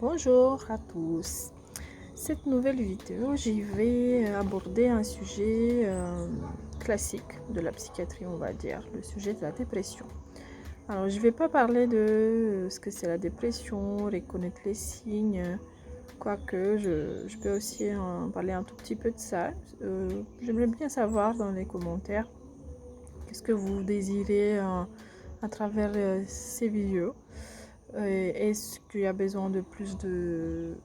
Bonjour à tous. Cette nouvelle vidéo, j'y vais aborder un sujet classique de la psychiatrie, on va dire, le sujet de la dépression. Alors, je ne vais pas parler de ce que c'est la dépression, reconnaître les signes, quoique je peux aussi en parler un tout petit peu de ça. J'aimerais bien savoir dans les commentaires qu'est-ce que vous désirez à travers ces vidéos. Est-ce qu'il y a besoin de plus de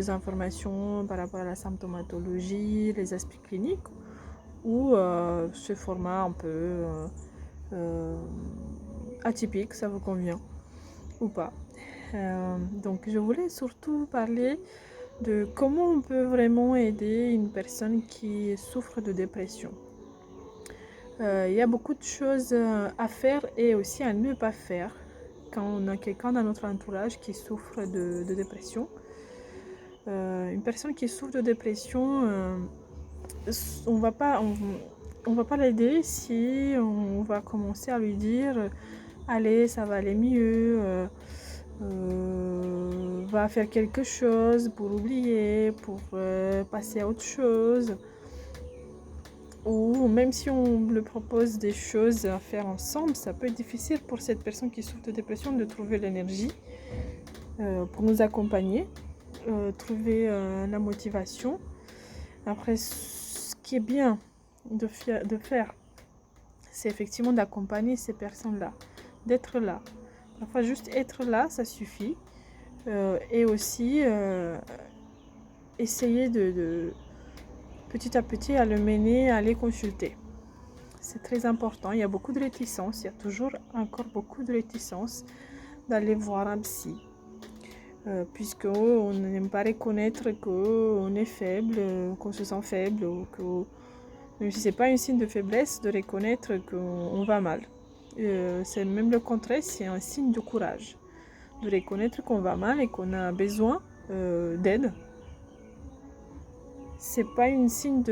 informations par rapport à la symptomatologie, les aspects cliniques, ou ce format un peu atypique, ça vous convient ou pas. Donc je voulais surtout parler de comment on peut vraiment aider une personne qui souffre de dépression. Il y a beaucoup de choses à faire et aussi à ne pas faire quand on a quelqu'un dans notre entourage qui souffre de dépression. Une personne qui souffre de dépression, on va pas l'aider si on va commencer à lui dire allez, ça va aller mieux, va faire quelque chose pour oublier, pour passer à autre chose. Ou même si on lui propose des choses à faire ensemble, ça peut être difficile pour cette personne qui souffre de dépression de trouver l'énergie pour nous accompagner, trouver la motivation. Après, ce qui est bien de faire, c'est effectivement d'accompagner ces personnes-là, d'être là. Parfois, juste être là, ça suffit. Et aussi essayer de petit à petit à le mener à les consulter. C'est très important. Il y a beaucoup de réticence. Il y a toujours encore beaucoup de réticence d'aller voir un psy. Puisqu'on n'aime pas reconnaître qu'on est faible, qu'on se sent faible, ou que, même si ce n'est pas un signe de faiblesse, de reconnaître qu'on va mal. C'est même le contraire, c'est un signe de courage. De reconnaître qu'on va mal et qu'on a besoin d'aide. C'est pas un signe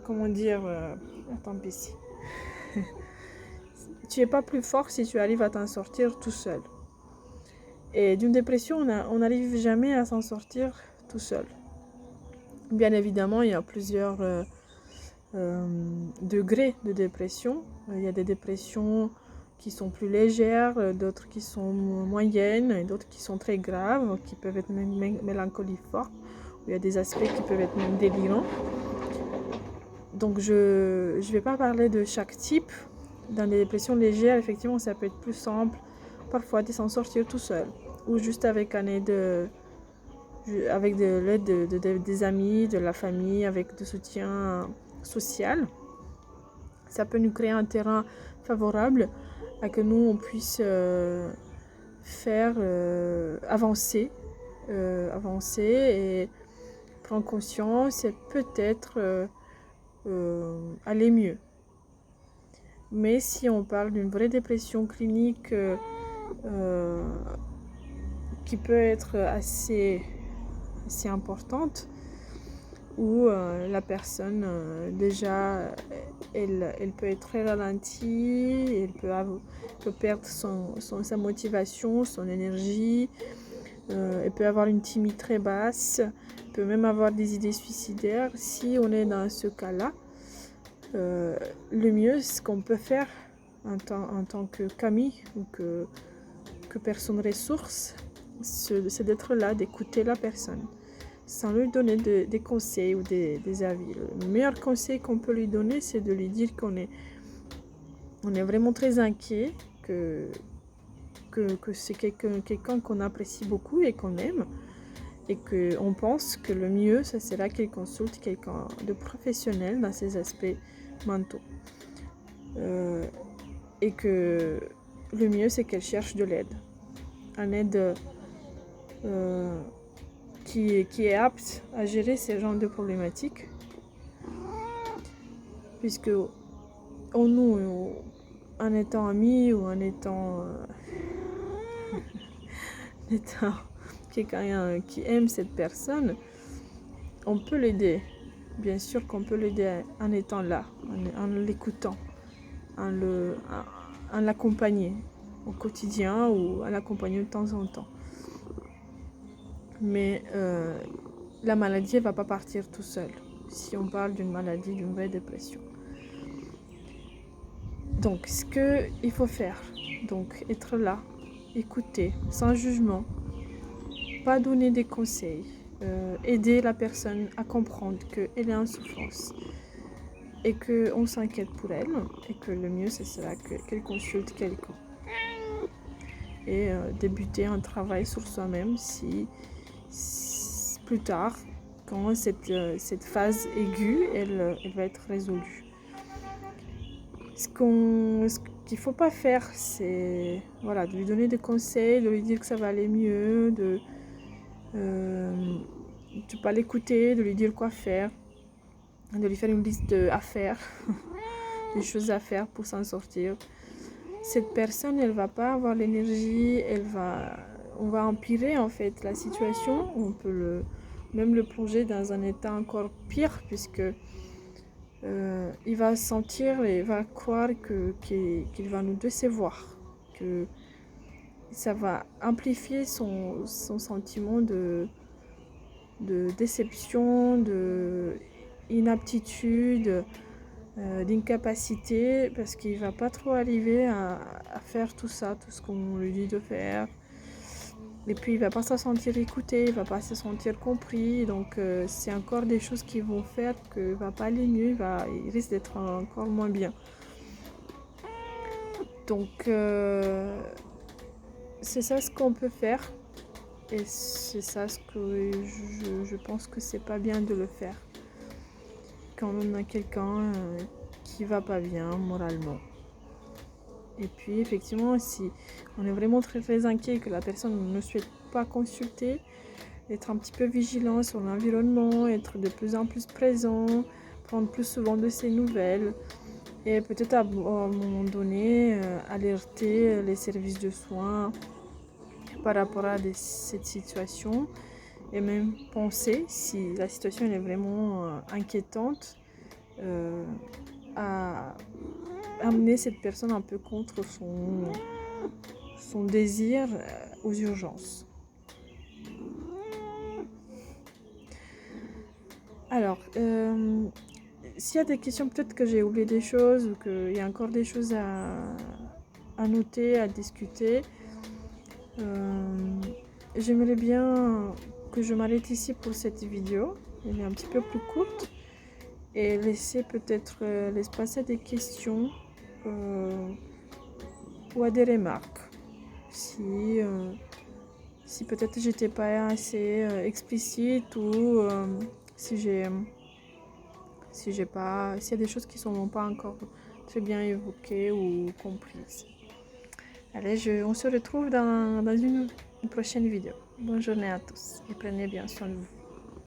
comment dire, attends ici. Tu n'es pas plus fort si tu arrives à t'en sortir tout seul. Et d'une dépression, on n'arrive jamais à s'en sortir tout seul. Bien évidemment, il y a plusieurs degrés de dépression. Il y a des dépressions qui sont plus légères, d'autres qui sont moyennes, et d'autres qui sont très graves, qui peuvent être même mélancoliques fortes. Il y a des aspects qui peuvent être même délirants. Donc je ne vais pas parler de chaque type. Dans des dépressions légères, effectivement, ça peut être plus simple parfois de s'en sortir tout seul, ou juste avec l'aide des amis, de la famille, avec du soutien social. Ça peut nous créer un terrain favorable à que nous on puisse faire avancer et prendre conscience et peut-être aller mieux. Mais si on parle d'une vraie dépression clinique qui peut être assez importante, où la personne déjà elle peut être très ralentie, elle peut perdre sa motivation, son énergie, elle peut avoir une timide très basse, elle peut même avoir des idées suicidaires. Si on est dans ce cas-là, le mieux, ce qu'on peut faire en tant que Camille ou que personne ressource, c'est d'être là, d'écouter la personne, sans lui donner des conseils ou des avis. Le meilleur conseil qu'on peut lui donner, c'est de lui dire qu'on est vraiment très inquiet, que c'est quelqu'un qu'on apprécie beaucoup et qu'on aime, et qu'on pense que le mieux, ça sera qu'il consulte quelqu'un de professionnel dans ces aspects mentaux. Et que le mieux, c'est qu'elle cherche de l'aide. Une aide qui est apte à gérer ces genres de problématiques. Puisque nous, en étant amis ou en étant quelqu'un qui aime cette personne, on peut l'aider. Bien sûr qu'on peut l'aider en étant là, en l'écoutant, en à l'accompagner au quotidien ou à l'accompagner de temps en temps. Mais la maladie ne va pas partir tout seul, si on parle d'une maladie, d'une vraie dépression. Donc, ce qu'il faut faire, donc être là, écouter, sans jugement, pas donner des conseils, aider la personne à comprendre qu'elle est en souffrance et qu'on s'inquiète pour elle et que le mieux, ce sera qu'elle consulte quelqu'un. Et débuter un travail sur soi-même si plus tard, quand cette phase aiguë, elle va être résolue. Ce qu'il ne faut pas faire, c'est voilà, de lui donner des conseils, de lui dire que ça va aller mieux, de ne pas l'écouter, de lui dire quoi faire, de lui faire une liste à faire, des choses à faire pour s'en sortir. Cette personne, elle ne va pas avoir l'énergie, on va empirer en fait la situation, on peut même le plonger dans un état encore pire puisque il va sentir et va croire qu'il va nous décevoir, que ça va amplifier son sentiment de déception, d'inaptitude, d'incapacité, parce qu'il va pas trop arriver à faire tout ça, tout ce qu'on lui dit de faire. Et puis il va pas se sentir écouté, il va pas se sentir compris, donc c'est encore des choses qui vont faire qu'il va pas aller mieux, il risque d'être encore moins bien. Donc c'est ça ce qu'on peut faire, et c'est ça ce que je pense que c'est pas bien de le faire quand on a quelqu'un qui va pas bien moralement. Et puis effectivement, si on est vraiment très très inquiet que la personne ne souhaite pas consulter, être un petit peu vigilant sur l'environnement, être de plus en plus présent, prendre plus souvent de ses nouvelles et peut-être à un moment donné alerter les services de soins par rapport à cette situation, et même penser, si la situation est vraiment inquiétante, à amener cette personne un peu contre son désir aux urgences. Alors, s'il y a des questions, peut-être que j'ai oublié des choses ou qu'il y a encore des choses à noter, à discuter, j'aimerais bien que je m'arrête ici pour cette vidéo. Elle est un petit peu plus courte et laisser peut-être l'espace à des questions ou à des remarques. Si peut-être j'étais pas assez explicite ou s'il y a des choses qui sont pas encore très bien évoquées ou comprises. Allez, on se retrouve dans une prochaine vidéo. Bonne journée à tous et prenez bien soin de vous.